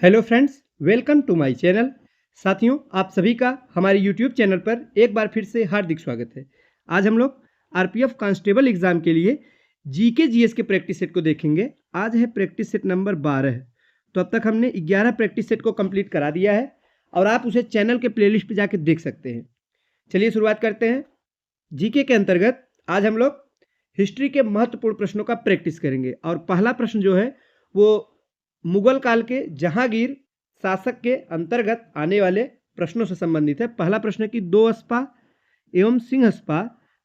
Hello friends, welcome to my channel. साथियों, आप सभी का हमारे यूट्यूब चैनल पर एक बार फिर से हार्दिक स्वागत है। आज हम लोग आरपीएफ कांस्टेबल एग्जाम के लिए जीके जीएस के प्रैक्टिस सेट को देखेंगे। आज है प्रैक्टिस सेट नंबर 12। तो अब तक हमने 11 प्रैक्टिस सेट को कंप्लीट करा दिया है और आप उसे चैनल के प्लेलिस्ट पर जाके देख सकते हैं। चलिए शुरुआत करते हैं। जीके के अंतर्गत आज हम लोग हिस्ट्री के महत्वपूर्ण प्रश्नों का प्रैक्टिस करेंगे और पहला प्रश्न जो है वो मुगल काल के जहांगीर शासक के अंतर्गत आने वाले प्रश्नों से संबंधित है। पहला प्रश्न है कि दोअस्पा एवं सिंहस्पा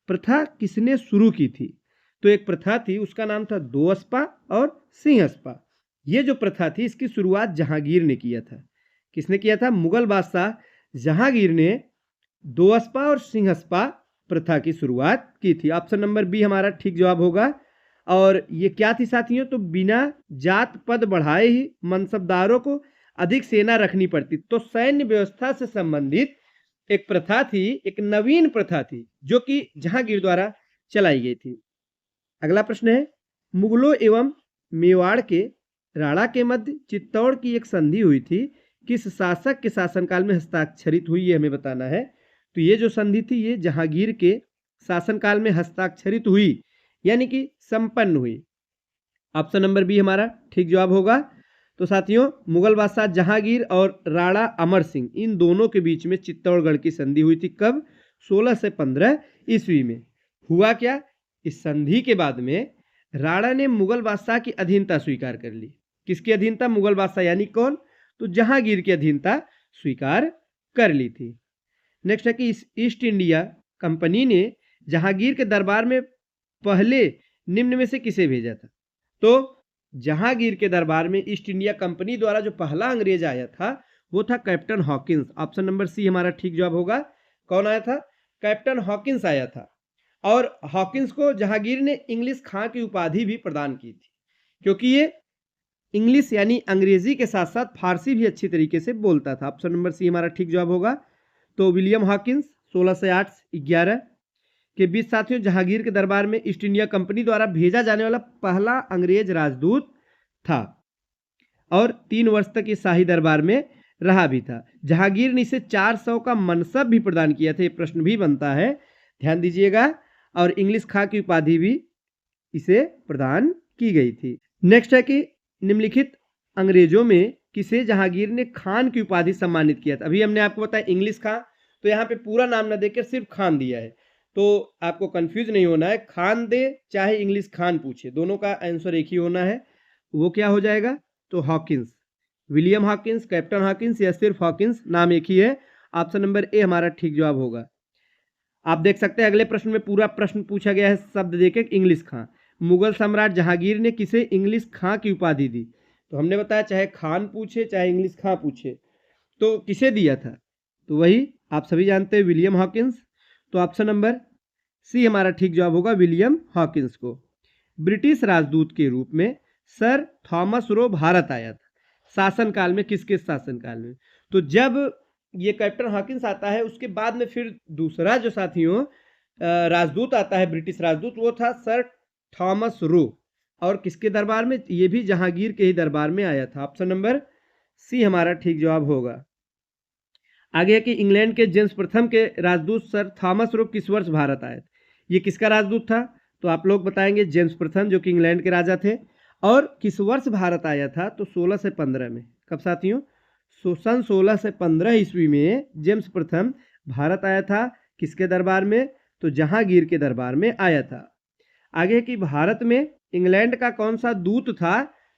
प्रथा किसने शुरू की थी? तो एक प्रथा थी, उसका नाम था दोअस्पा और सिंहस्पा। ये जो प्रथा थी इसकी शुरुआत जहांगीर ने किया था। किसने किया था? मुगल बादशाह जहांगीर ने दोअस्पा और सिंहस्पा प्रथा की शुरुआत की थी। ऑप्शन नंबर बी हमारा ठीक जवाब होगा। और ये क्या थी साथियों? तो बिना जात पद बढ़ाए ही मनसबदारों को अधिक सेना रखनी पड़ती। तो सैन्य व्यवस्था से संबंधित एक प्रथा थी, एक नवीन प्रथा थी जो कि जहांगीर द्वारा चलाई गई थी। अगला प्रश्न है, मुगलों एवं मेवाड़ के राणा के मध्य चित्तौड़ की एक संधि हुई थी, किस शासक के शासनकाल में हस्ताक्षरित हुई? ये हमें बताना है। तो ये जो संधि थी ये जहांगीर के शासनकाल में हस्ताक्षरित हुई, यानी कि संपन्न हुई। ऑप्शन नंबर बी हमारा ठीक जवाब होगा। तो साथियों, मुगल बादशाह जहांगीर और राणा अमर सिंह इन दोनों के बीच में चित्तौड़गढ़ की संधि हुई थी। कब? 16 से 15 ईस्वी में। हुआ क्या? इस संधि के बाद में राणा ने मुगल बादशाह की अधीनता स्वीकार कर ली। किसकी अधीनता? मुगल बादशाह यानी कौन? तो जहांगीर की अधीनता स्वीकार कर ली थी। नेक्स्ट है कि ईस्ट इंडिया कंपनी ने जहांगीर के दरबार में पहले निम्न में से किसे भेजा था? तो जहांगीर के दरबार में ईस्ट इंडिया कंपनी द्वारा जो पहला अंग्रेज आया था वो था captain Hawkins. Option number C हमारा ठीक जवाब होगा। कौन आया था? कैप्टन हॉकिंस आया था। और हॉकिंस को जहांगीर ने इंग्लिश खां की उपाधि भी प्रदान की थी, क्योंकि ये इंग्लिश यानी अंग्रेजी के साथ साथ फारसी भी अच्छी तरीके से बोलता था। ऑप्शन नंबर सी हमारा ठीक जवाब होगा। तो विलियम हॉकिंस 16 से 811 के बीच साथियों जहांगीर के दरबार में ईस्ट इंडिया कंपनी द्वारा भेजा जाने वाला पहला अंग्रेज राजदूत था और 3 वर्ष तक ये शाही दरबार में रहा भी था। जहांगीर ने इसे 400 का मनसब भी प्रदान किया था। ये प्रश्न भी बनता है, ध्यान दीजिएगा। और इंग्लिश खां की उपाधि भी इसे प्रदान की गई थी। नेक्स्ट है कि निम्नलिखित अंग्रेजों में किसे जहांगीर ने खान की उपाधि सम्मानित किया था? अभी हमने आपको बताया इंग्लिश खां, तो यहाँ पे पूरा नाम ना देकर सिर्फ खान दिया है, तो आपको कंफ्यूज नहीं होना है। खान दे चाहे इंग्लिश खान पूछे, दोनों का आंसर एक ही होना है। वो क्या हो जाएगा? तो Hawkins, William Hawkins, captain Hawkins या सिर्फ हॉकिंस, नाम एक ही है। ऑप्शन नंबर ए हमारा ठीक जवाब होगा। आप देख सकते हैं अगले प्रश्न में पूरा प्रश्न पूछा गया है शब्द देके इंग्लिश खां। मुगल सम्राट जहांगीर ने किसे इंग्लिश खां की उपाधि दी? तो हमने बताया चाहे खान पूछे चाहे इंग्लिश खां पूछे, तो किसे दिया था? तो वही आप सभी जानते हैं, विलियम हॉकिंस। तो ऑप्शन नंबर सी हमारा ठीक जवाब होगा, विलियम हॉकिंस को। ब्रिटिश राजदूत के रूप में सर थॉमस रो भारत आया था शासनकाल में। किसके शासनकाल में? तो जब ये कैप्टन हॉकिंस आता है उसके बाद में फिर दूसरा जो साथियों राजदूत आता है, ब्रिटिश राजदूत, वो था सर थॉमस रो। और किसके दरबार में? ये भी जहांगीर के ही दरबार में आया था। ऑप्शन नंबर सी हमारा ठीक जवाब होगा। आगे है कि इंग्लैंड के जेम्स प्रथम के राजदूत सर थॉमस रो किस वर्ष भारत आए थे? ये किसका राजदूत था? तो आप लोग बताएंगे जेम्स प्रथम, जो कि इंग्लैंड के राजा थे। और किस वर्ष भारत आया था? तो 16 से 15 में। कब साथियों? सन 16 से 15 ईस्वी में जेम्स प्रथम भारत आया था। किसके दरबार में? तो जहांगीर के दरबार में आया था। आगे कि भारत में इंग्लैंड का कौन सा दूत था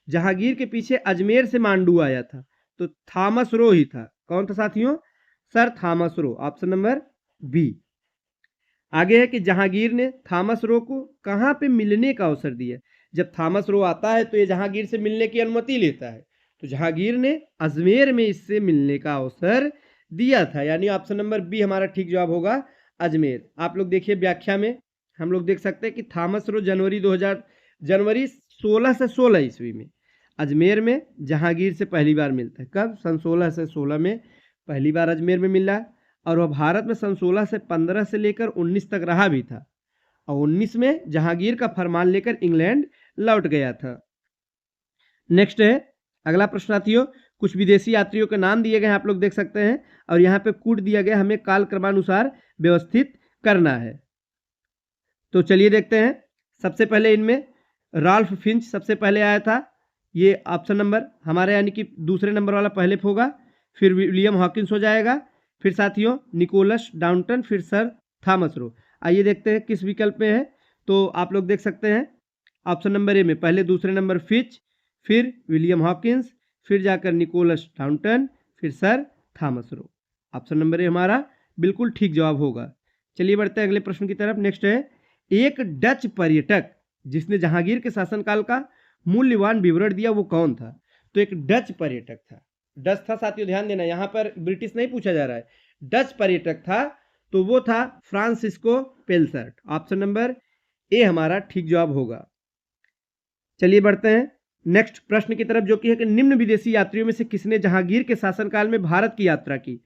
जहांगीर के पीछे अजमेर से मांडू आया था? तो थॉमस रो ही था। कौन था साथियों? Sir Thomas Roe. Option number B. आगे है कि जहांगीर ने थॉमस रो को कहां पे मिलने का अवसर दिया? जब थॉमस रो आता है तो ये जहांगीर से मिलने की अनुमति लेता है, तो जहांगीर ने अजमेर में इससे मिलने का अवसर दिया था, यानी ऑप्शन नंबर बी हमारा ठीक जवाब होगा, अजमेर। आप लोग देखिए व्याख्या में हम लोग देख सकते हैं कि थॉमस रो जनवरी 16 से 16 ईस्वी में अजमेर में जहांगीर से पहली बार मिलता है। कब? सन 16 से 16 में पहली बार अजमेर में मिला। और वह भारत में सन 16 से 15 से लेकर 19 तक रहा भी था और 19 में जहांगीर का फरमान लेकर इंग्लैंड लौट गया था। नेक्स्ट है अगला प्रश्न साथियों, कुछ विदेशी यात्रियों के नाम दिए गए हैं, आप लोग देख सकते हैं, और यहाँ पे कूट दिया गया, हमें काल क्रमानुसार व्यवस्थित करना है। तो चलिए देखते हैं। सबसे पहले इनमें राल्फ फिंच सबसे पहले आया था, ये ऑप्शन नंबर हमारे यानी कि दूसरे नंबर वाला पहले होगा, फिर विलियम हॉकिंस हो जाएगा, फिर साथियों निकोलस डाउंटन, फिर सर थॉमस रो। आइए देखते हैं किस विकल्प में है। तो आप लोग देख सकते हैं ऑप्शन नंबर ए में पहले दूसरे नंबर फिच, फिर विलियम हॉकिंस, फिर जाकर निकोलस डाउंटन, फिर sir Thomas Roe. Option number A हमारा बिल्कुल ठीक जवाब होगा। चलिए बढ़ते हैं अगले प्रश्न की तरफ। नेक्स्ट है, एक डच पर्यटक जिसने जहांगीर के शासनकाल का मूल्यवान विवरण दिया वो कौन था? तो एक डच पर्यटक था, डच था साथियों, ध्यान देना, यहां पर ब्रिटिश नहीं पूछा जा रहा है, डच पर्यटक था, तो वो था Francisco Pelsaert. Option number A हमारा ठीक जवाब होगा। चलिए बढ़ते हैं नेक्स्ट प्रश्न की तरफ, जो कि है कि निम्न विदेशी यात्रियों में से किसने जहांगीर के शासनकाल में भारत की यात्रा की?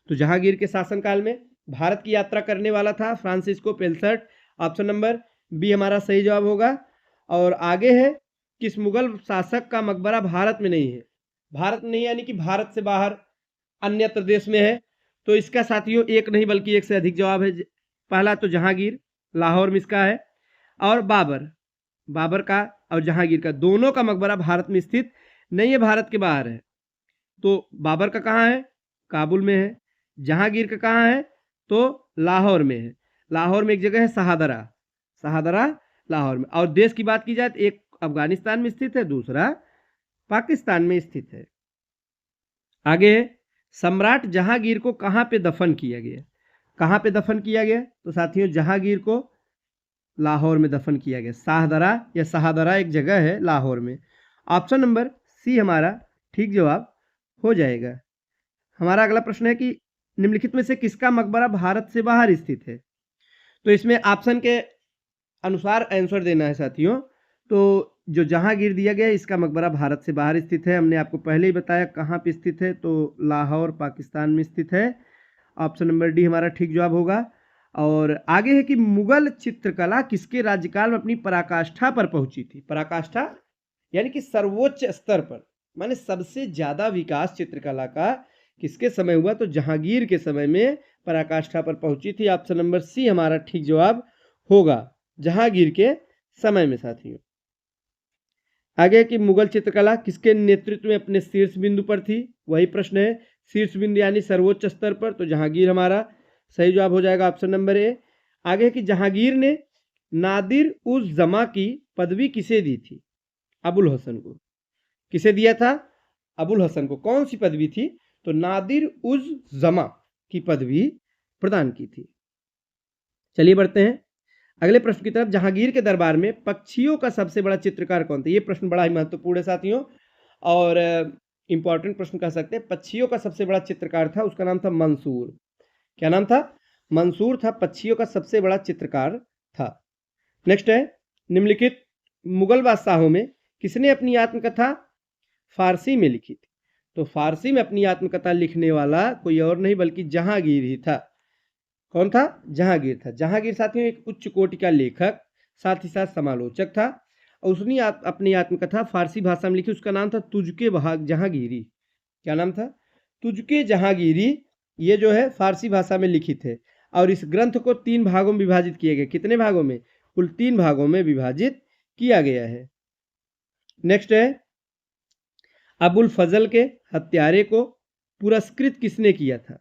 तो जहांगीर के शासनकाल में भारत की यात्रा करने वाला था Francisco Pelsaert. Option number B हमारा सही जवाब होगा। और आगे है, किस मुगल शासक का मकबरा भारत में नहीं है? भारत में नहीं यानी कि भारत से बाहर अन्यत्र देश में है। तो इसका साथियों एक नहीं बल्कि एक से अधिक जवाब है। पहला तो जहांगीर, लाहौर में इसका है, और बाबर का और जहांगीर का दोनों का मकबरा भारत में स्थित नहीं है, भारत के बाहर है। तो बाबर का कहाँ है? काबुल में है। जहांगीर का कहाँ है? तो लाहौर में है। लाहौर में एक जगह है शाहदरा लाहौर में। और देश की बात की जाए तो एक अफगानिस्तान में स्थित है, दूसरा पाकिस्तान में स्थित है। आगे सम्राट जहांगीर को कहाँ पे दफन किया गया? कहाँ पे दफन किया गया? तो साथियों जहांगीर को लाहौर में दफन किया गया, शाहदरा एक जगह है लाहौर में। ऑप्शन नंबर सी हमारा ठीक जवाब हो जाएगा। हमारा अगला प्रश्न है कि निम्नलिखित में से किसका मकबरा भारत से बाहर स्थित है? तो इसमें ऑप्शन के अनुसार आंसर देना है साथियों। तो जो जहांगीर दिया गया है इसका मकबरा भारत से बाहर स्थित है, हमने आपको पहले ही बताया कहाँ पे स्थित है, तो लाहौर पाकिस्तान में स्थित है। ऑप्शन नंबर डी हमारा ठीक जवाब होगा। और आगे है कि मुगल चित्रकला किसके राज्यकाल में अपनी पराकाष्ठा पर पहुंची थी? पराकाष्ठा यानी कि सर्वोच्च स्तर पर, माने सबसे ज्यादा विकास चित्रकला का किसके समय हुआ? तो जहांगीर के समय में पराकाष्ठा पर पहुंची थी। ऑप्शन नंबर सी हमारा ठीक जवाब होगा, जहांगीर के समय में साथियों। आगे कि मुगल चित्रकला किसके नेतृत्व में अपने शीर्ष बिंदु पर थी? वही प्रश्न है, शीर्ष बिंदु यानी सर्वोच्च स्तर पर, तो जहांगीर हमारा सही जवाब हो जाएगा, ऑप्शन नंबर ए। आगे कि जहांगीर ने नादिर उज जमा की पदवी किसे दी थी? अबुल हसन को। किसे दिया था? अबुल हसन को। कौन सी पदवी थी? तो नादिर उज जमा की पदवी प्रदान की थी। चलिए बढ़ते हैं अगले प्रश्न की तरफ। जहांगीर के दरबार में पक्षियों का सबसे बड़ा चित्रकार कौन था? ये प्रश्न बड़ा ही महत्वपूर्ण है साथियों, और इंपॉर्टेंट प्रश्न कह सकते हैं। पक्षियों का सबसे बड़ा चित्रकार था, उसका नाम था मंसूर। क्या नाम था? मंसूर था, पक्षियों का सबसे बड़ा चित्रकार था। नेक्स्ट है, निम्नलिखित मुगल बादशाहों में किसने अपनी आत्मकथा फारसी में लिखी थी? तो फारसी में अपनी आत्मकथा लिखने वाला कोई और नहीं बल्कि जहांगीर ही था। कौन था? जहांगीर था। जहांगीर साथियों एक उच्च कोटि का लेखक, साथ ही साथ समालोचक था, और उसने अपनी आत्मकथा फारसी भाषा में लिखी। उसका नाम था तुझके जहांगीरी। क्या नाम था? तुझके जहांगीरी। ये जो है फारसी भाषा में लिखित है, और इस ग्रंथ को 3 भागों में विभाजित किया गया। कितने भागों में? कुल 3 भागों में विभाजित किया गया है। नेक्स्ट है, अबुल फजल के हत्यारे को पुरस्कृत किसने किया था?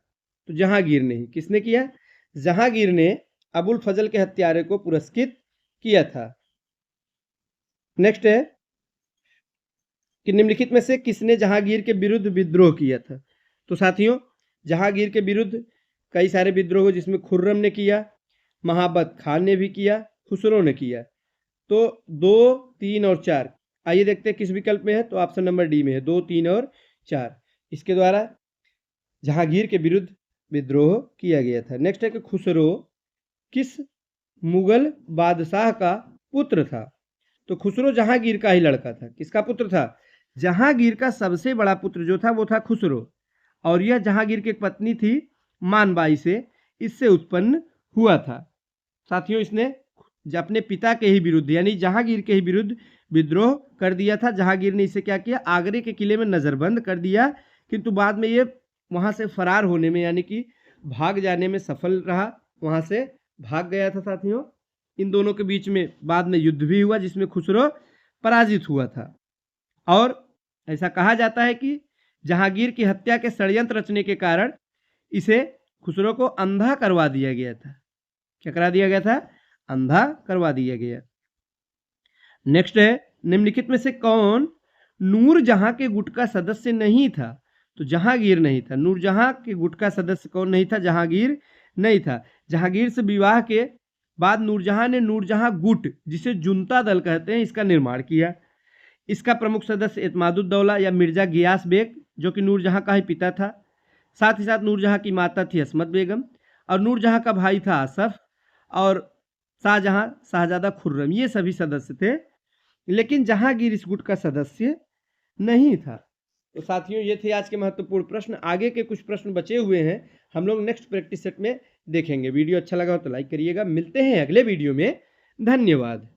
तो जहांगीर ने ही। किसने किया? जहांगीर ने अबुल फजल के हत्यारे को पुरस्कृत किया था। नेक्स्ट है कि निम्नलिखित में से किसने जहांगीर के विरुद्ध विद्रोह किया था? तो साथियों जहांगीर के विरुद्ध कई सारे विद्रोह, जिसमें खुर्रम ने किया, महाबत खान ने भी किया, खुसरो ने किया। तो 2, 3 और 4, आइए देखते हैं किस विकल्प में है। तो ऑप्शन नंबर डी में है, 2, 3 और 4। इसके द्वारा जहांगीर के विरुद्ध विद्रोह किया गया था। नेक्स्ट है कि खुसरो किस मुगल बादशाह का पुत्र था? तो खुसरो जहांगीर का ही लड़का था। किसका पुत्र था? जहांगीर का सबसे बड़ा पुत्र जो था वो था खुसरो, और यह जहांगीर की एक पत्नी थी मानबाई से, इससे उत्पन्न हुआ था। साथियों इसने अपने पिता के ही विरुद्ध यानी जहांगीर के ही विरुद्ध विद्रोह कर दिया था। जहांगीर ने इसे क्या किया? आगरे के किले में नजरबंद कर दिया किंतु बाद में ये वहाँ से फरार होने में यानी कि भाग जाने में सफल रहा, वहाँ से भाग गया था साथियों। इन दोनों के बीच में बाद में युद्ध भी हुआ जिसमें खुसरो पराजित हुआ था। और ऐसा कहा जाता है कि जहांगीर की हत्या के षड्यंत्र रचने के कारण इसे खुसरो को अंधा करवा दिया गया था। क्या करा दिया गया था? अंधा करवा दिया गया। नेक्स्ट है, निम्नलिखित में से कौन नूरजहां के गुट का सदस्य नहीं था? तो जहांगीर नहीं था। नूरजहां के गुट का सदस्य कौन नहीं था? जहांगीर नहीं था। जहांगीर से विवाह के बाद नूरजहां ने नूरजहां गुट, जिसे जुनता दल कहते हैं, इसका निर्माण किया। इसका प्रमुख सदस्य एतमादुद्दौला या मिर्जा गियास बेग, जो कि नूरजहां का ही पिता था। साथ ही साथ नूरजहां की माता थी असमत बेगम, और नूरजहां का भाई था आसफ, और शाहजहां शाहजादा खुर्रम, ये सभी सदस्य थे। लेकिन जहांगीर इस गुट का सदस्य नहीं था। तो साथियों, ये थे आज के महत्वपूर्ण प्रश्न। आगे के कुछ प्रश्न बचे हुए हैं, हम लोग नेक्स्ट प्रैक्टिस सेट में देखेंगे। वीडियो अच्छा लगा हो तो लाइक करिएगा। मिलते हैं अगले वीडियो में। धन्यवाद।